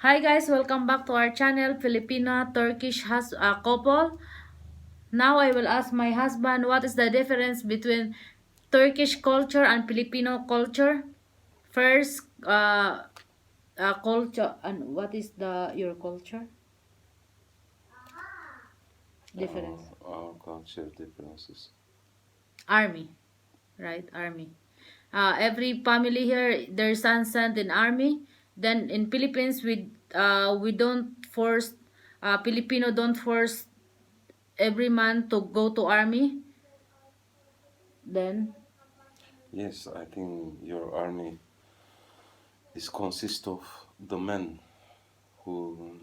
Hi guys, welcome back to our channel, Filipino Turkish couple. Now I will ask my husband what is the difference between Turkish culture and Filipino culture. First, culture and what is the your culture difference? Our culture differences. Army, right? Army. Every family here, their son sent in army. Then in Philippines, we don't force Filipino don't force every man to go to army. Then Yes, I think your army is consist of the men who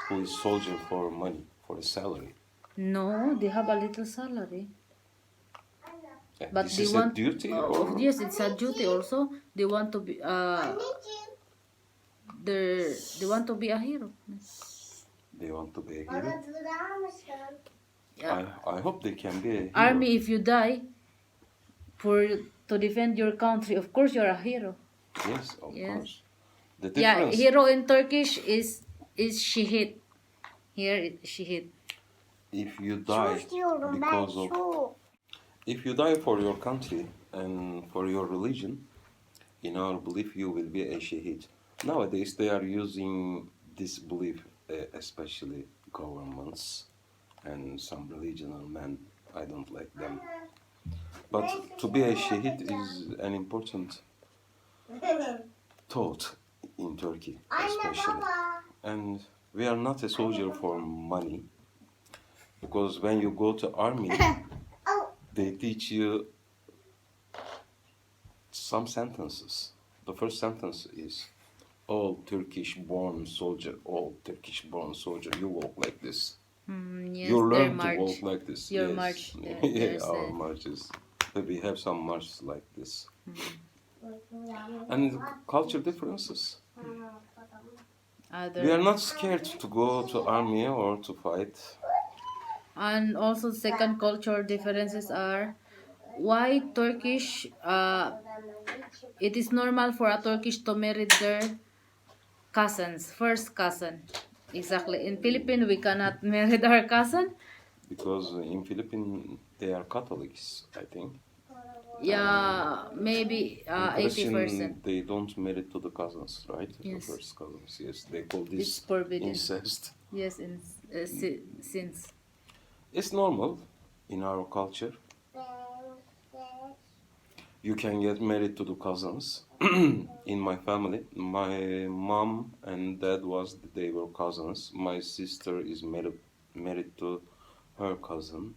who is soldier for money, for a salary. no, they have a little salary, but This they is a want. duty, Oh, or yes, it's a duty also. They want to be they want to be a hero. they want to be a hero. Yeah, I hope they can be a hero. army. If you die for to defend your country, of course you're a hero. Yes, of Yes. course. The Yeah, difference, hero in Turkish is shehit. Here shehit. if you die because of if you die for your country and for your religion, in our belief, you will be a shaheed. Nowadays, they are using this belief, especially governments and some regional men. I don't like them. But to be a shaheed is an important thought in Turkey, especially. And we are not a soldier for money, because when you go to army, they teach you some sentences. The first sentence is, all Turkish born soldier, you walk like this. Yes, You their learn to walk march. like this. Your Yes. march. Yeah, Yeah, there's our a. marches. But we have some marches like this. And culture differences. We are Other. not scared to go to army or to fight. And also second culture differences are why Turkish it is normal for a Turkish to marry their cousins, first cousin. Exactly. In Philippines we cannot marry our cousin. Because in Philippines they are Catholics, I think. Yeah, maybe In 80%. Christian, they don't marry to the cousins, right? The Yes. first cousins, yes. They call It's this forbidden. incest. Yes, in since. It's normal in our culture. You can get married to the cousins. In my family, my mom and dad they were cousins. My sister is married to her cousin.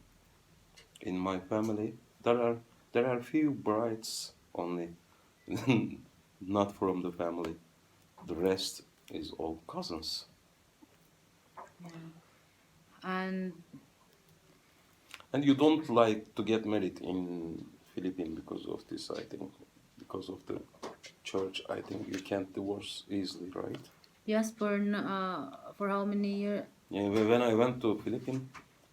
In my family, there are few brides only, not from the family. The rest is all cousins. And And you don't like to get married in Philippines because of this, I think. Because of the church, I think you can't divorce easily, right? yes, for how many years? Yeah, when I went to Philippines,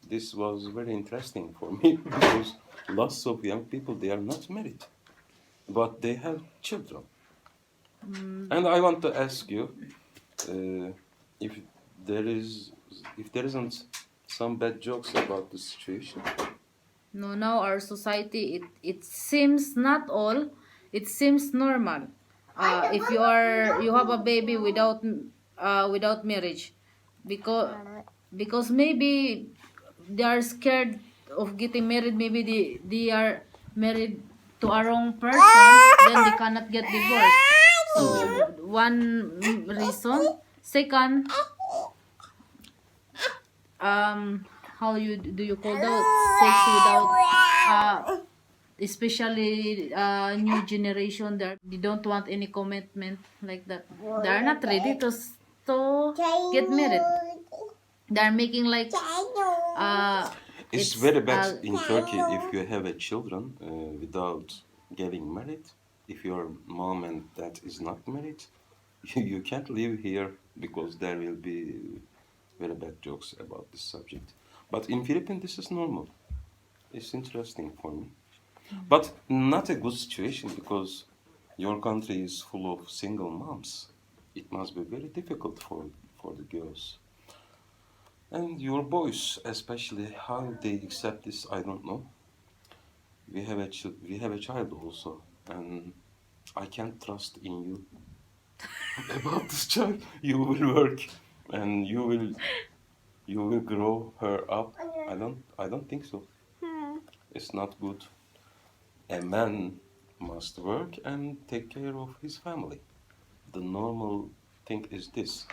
this was very interesting for me because lots of young people, they are not married, but they have children. And I want to ask you, uh, if there is, if there isn't some bad jokes about the situation. No, now our society it seems not all. It seems normal. If you have a baby without marriage, because maybe they are scared of getting married. Maybe they are married to a wrong person. Then they cannot get divorced. So one reason. Second, how do you call that sex without especially new generation they don't want any commitment like that. They are not ready to get married. They are making like It's it's very bad in Turkey if you have a children without getting married. If your mom and dad is not married, you can't live here because there will be very bad jokes about this subject. But in Philippines, this is normal. It's interesting for me. But not a good situation because your country is full of single moms. it must be very difficult for the girls. And your boys, especially, how they accept this, I don't know. We have a child also, and I can't trust in you about this child. You will work, and you will grow her up. I don't think so. It's not good. A man must work and take care of his family. The normal thing is this.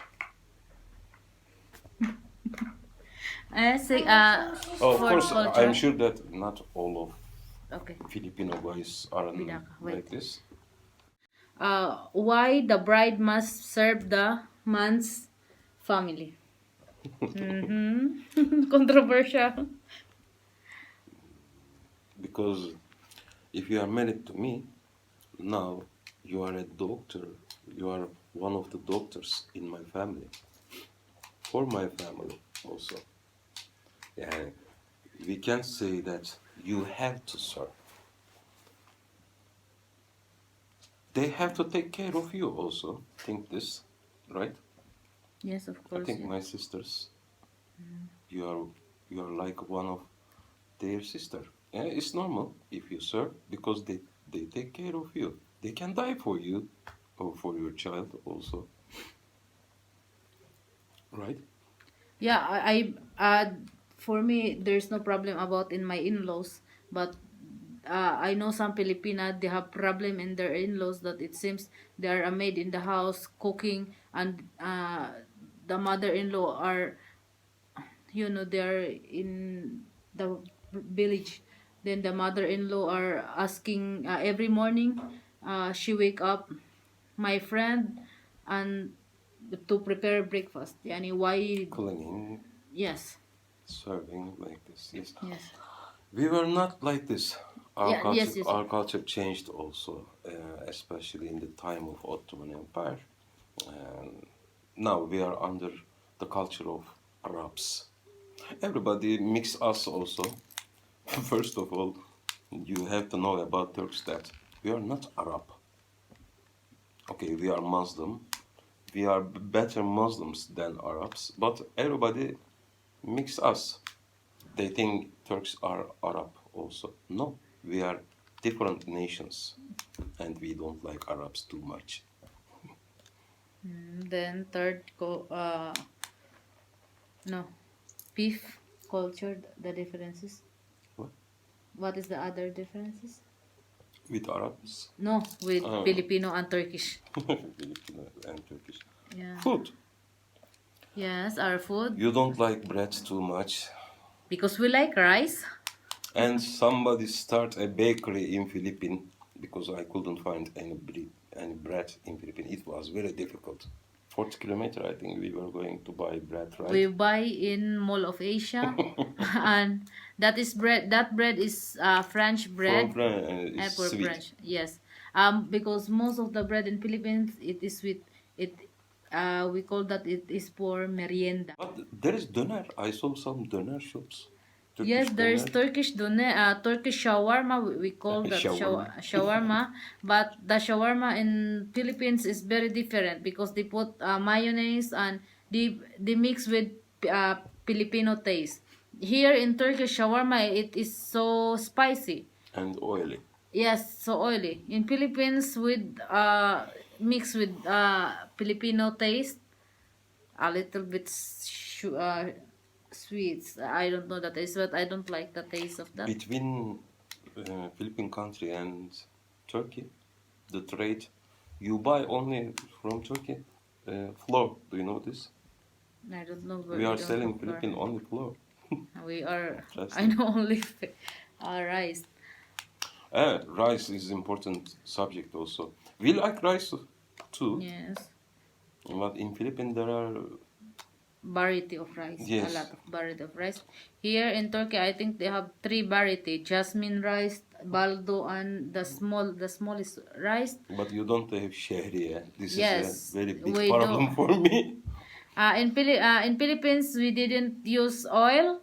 Say, Oh, of fourth course, culture. I'm sure that not all of Okay. Filipino boys are Bidaka, wait. like this. Why the bride must serve the man's family? Controversial. Because if you are married to me, now you are a doctor. You are one of the doctors in my family. For my family also. Yeah, we can say that you have to serve. They have to take care of you also. Think this, right? Yes, of I course. think Yeah. my sisters, you are like one of their sister. Yeah, it's normal if you serve because they take care of you. They can die for you or for your child also, right? Yeah, for me, there's no problem about in my in-laws, but I know some Filipina, they have problem in their in-laws that it seems they are a maid in the house cooking, and the mother-in-law are, they're in the village. Then the mother-in-law are asking every morning, she wake up my friend and to prepare breakfast. Yani why? Cleaning, Yes. serving like this. Yes, Yes. we were not like this. Yeah. Yes. Yes. Our culture changed also, especially in the time of Ottoman Empire. And now we are under the culture of Arabs. Everybody mix us also. First of all, you have to know about Turks that we are not Arab. Okay, we are Muslim. We are better Muslims than Arabs, but everybody mix us. They think Turks are Arab also. No, we are different nations, and we don't like Arabs too much. Then third no, beef culture, the differences. What? What is the other differences? With Arabs, No, with Oh. Filipino and Turkish. Filipino and Turkish. Yeah. Food. Yes, our food, You don't like bread too much. because we like rice. And somebody start a bakery in Philippines because I couldn't find any bread in Philippines. It was very difficult. 40 kilometer, I think we were going to buy bread, We right? buy in Mall of Asia, and that is bread. That bread is French bread. From France, and it's For sweet. French, yes. Because most of the bread in Philippines, it is with it. We call that it is for merienda. But there is doner. I saw some doner shops. Yes, there is Doner. Turkish doner, Turkish shawarma. We call that Shawarma. shawarma. But the shawarma in Philippines is very different because they put mayonnaise, and they mix with Filipino taste. Here in Turkish shawarma, it is so spicy. And oily. Yes, so oily. In Philippines, with mixed with Filipino taste, a little bit sweets. I don't know the taste, but I don't like the taste of that. Between Philippine country and Turkey, the trade, you buy only from Turkey flour. Do you know this? I don't know. But We are don't selling have flour. Philippine only flour. We are. Just I know only rice. Rice is important subject also. We like rice too, Yes, but in Philippines there are variety of rice. Yes. A lot of variety of rice. Here in Turkey, I think they have three variety: jasmine rice, baldo, and the smallest rice. but you don't have shehriye. This Yes, is a very big we problem do. for me. In Philippines, we didn't use oil.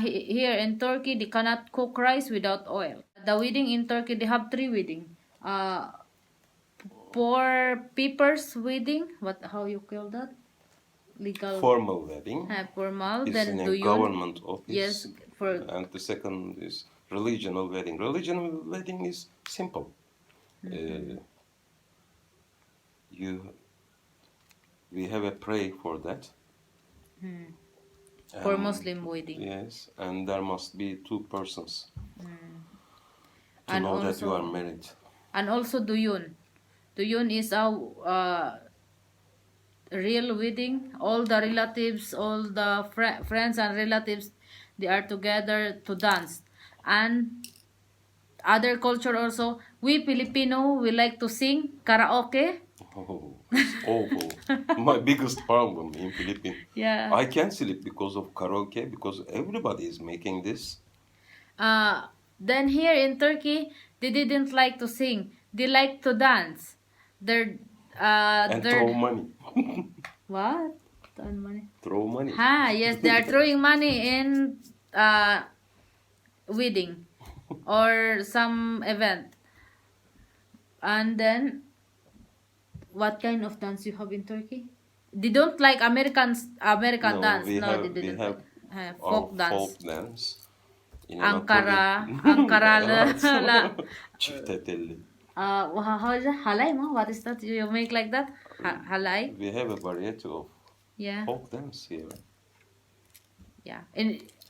Here in Turkey, they cannot cook rice without oil. The wedding in Turkey, they have three wedding. Uh, for papers wedding. What? How you call that? Legal. Formal wedding Formal. is Then in do a you? government office. Yes. For. And the second is religional wedding. Religional wedding is simple. You, we have a pray for that. For And- Muslim wedding. Yes, and there must be two persons to And know that you also- are married. And also duyun. Duyun is a real wedding. All the relatives, all the friends and relatives, they are together to dance. And other culture also, we Filipino, we like to sing karaoke. Oh, it's awful. My biggest problem in Philippines. Yeah. I can't sleep because of karaoke because everybody is making this. Then here in Turkey, they didn't like to sing. They like to dance. They're And they're throw money. what? Turn money. Throw money. Yes, they are throwing money in wedding or some event. And then, what kind of dance you have in Turkey? They don't like American No, dance. we No, have, they we didn't. have like. our Folk dance. folk dance. In Ankara, Anatolia. Ankara la. Çifte telli. How is that? Halay mo? What is that? You make like that? Halay? We have a variety of Yeah. folk dance here. Yeah.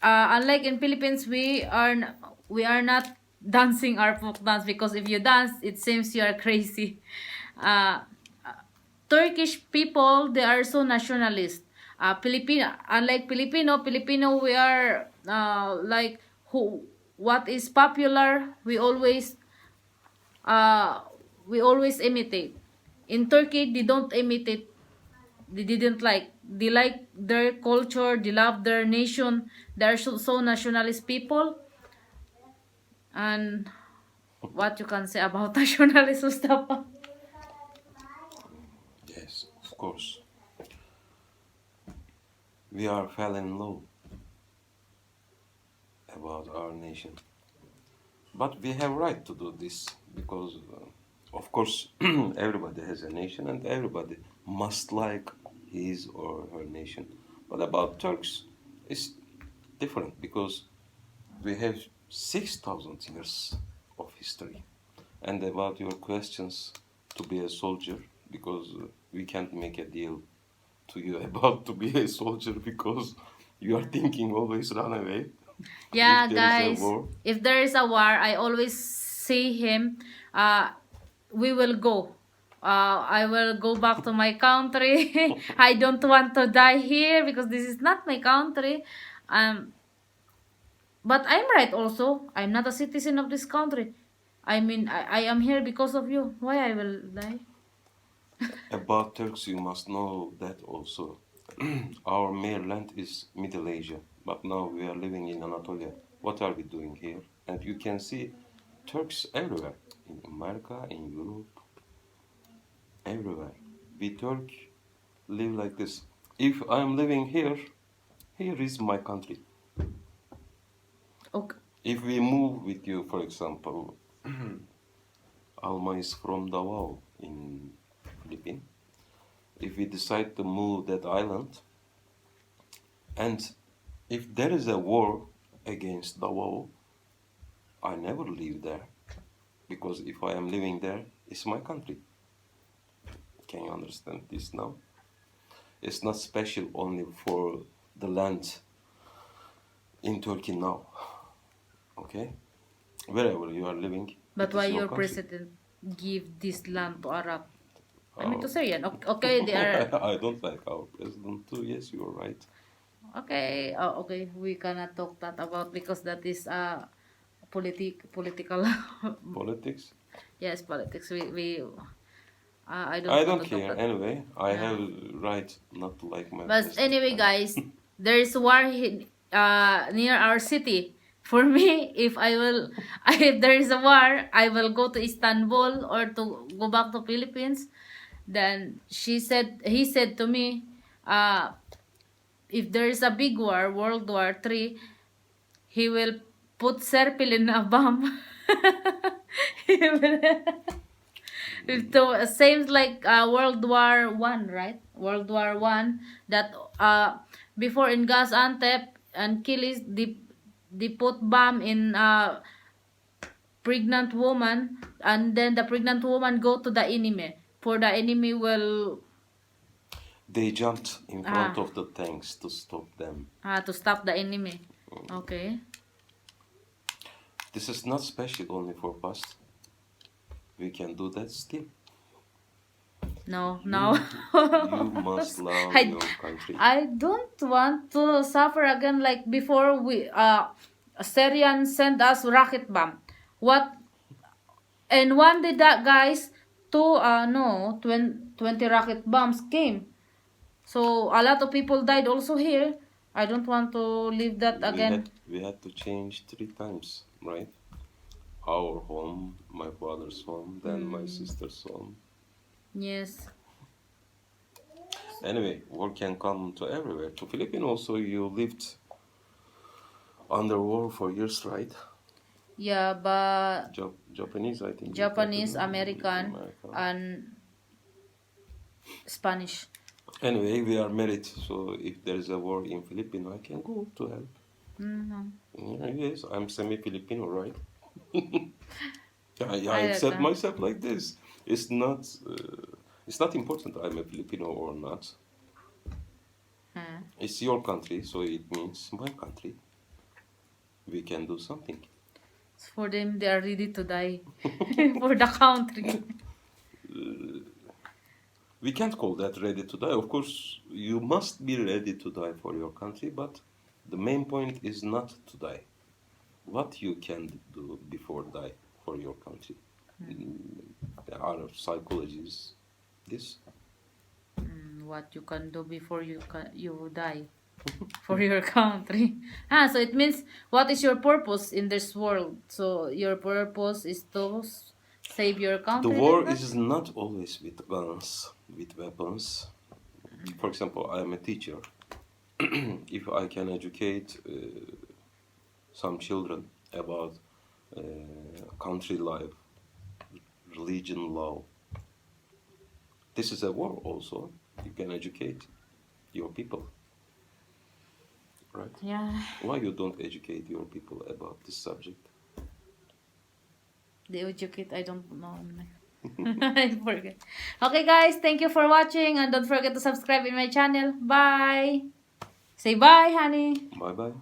Unlike in Philippines, we are not dancing our folk dance because if you dance, it seems you are crazy. Turkish people, they are so nationalist. Unlike Filipino, we are like what is popular, we always imitate. In Turkey, they don't imitate. They didn't like. They like their culture. They love their nation. They are so nationalist people. And what you can say about nationalist, Mustafa? Yes, of course. We are falling low about our nation. But we have right to do this because, of course, everybody has a nation and everybody must like his or her nation. But about Turks, it's different because we have 6,000 years of history. And about your questions to be a soldier, because we can't make a deal to you about to be a soldier because you are thinking always run away. Yeah, If there is a guys. war. If there is a war, I always say him, we will go. I will go back to my country. I don't want to die here because this is not my country. But I'm right also. I'm not a citizen of this country. I mean, I am here because of you. Why I will die? About Turks, you must know that also. Our mainland is Middle Asia, but now we are living in Anatolia. What are we doing here? And you can see Turks everywhere, in America, in Europe, everywhere. We Turk live like this. If I'm living here, here is my country. Okay. If we move with you, for example, Alma is from Davao in Philippines. If we decide to move that island, and if there is a war against Davao, I never leave there because if I am living there, it's my country. Can you understand this now? It's not special only for the land in Turkey now. Okay? Wherever you are living. But it why is your country. president give this land to Arab? I mean Oh. to Syrian. Okay, they are I don't like our president too. Yes, you are right. okay. Okay. We cannot talk that about because that is political. Politics. Yes, politics. We I don't. I want don't to talk care. that. Anyway, I Yeah. have right not to like my But president. anyway, guys, there is war near our city. For me, if if there is a war, I will go to Istanbul or to go back to Philippines. Then he said to me, if there is a big war, World War III, he will put Serpil in a bomb. He will- So same like World War I, right? World War I, that before in Gaziantep and Kilis, they put bomb in pregnant woman, and then the pregnant woman go to the enemy, for the enemy will They jumped in front ah of the tanks to stop them. to stop the enemy. Okay. This is not special only for past. We can do that still. No, You, no. you must love I, your country. I don't want to suffer again like before. We Syrian sent us rocket bomb. What? And one day that guys, two no 20 rocket bombs came. So a lot of people died also here. I don't want to live that again. We had to change 3 times, right? Our home, my father's home, then my sister's home. Yes. Anyway, war can come to everywhere. To Philippines also, you lived under war for years, right? Yeah, but Japanese, I think. Japanese, American, and Spanish. Anyway, we are married, so if there is a war in Philippines, I can go to help. Yeah, yes, I'm semi-Filipino, right? I accept myself like this. It's not important I'm a Filipino or not. It's your country, so it means my country. We can do something. For them, they are ready to die for the country. We can't call that ready to die. Of course, you must be ready to die for your country, but the main point is not to die. What you can do before die for your country. There are psychologists. This. What you can do before you die for your country. So it means what is your purpose in this world? So your purpose is to save your country. The war is not always with guns, with weapons. For example, I am a teacher. If I can educate some children about country life, religion, law, this is a war also. You can educate your people, right? Yeah. Why you don't educate your people about this subject? They educate, I don't know. I forget. Okay guys, thank you for watching, and don't forget to subscribe in my channel. Bye. Say bye, honey. Bye bye.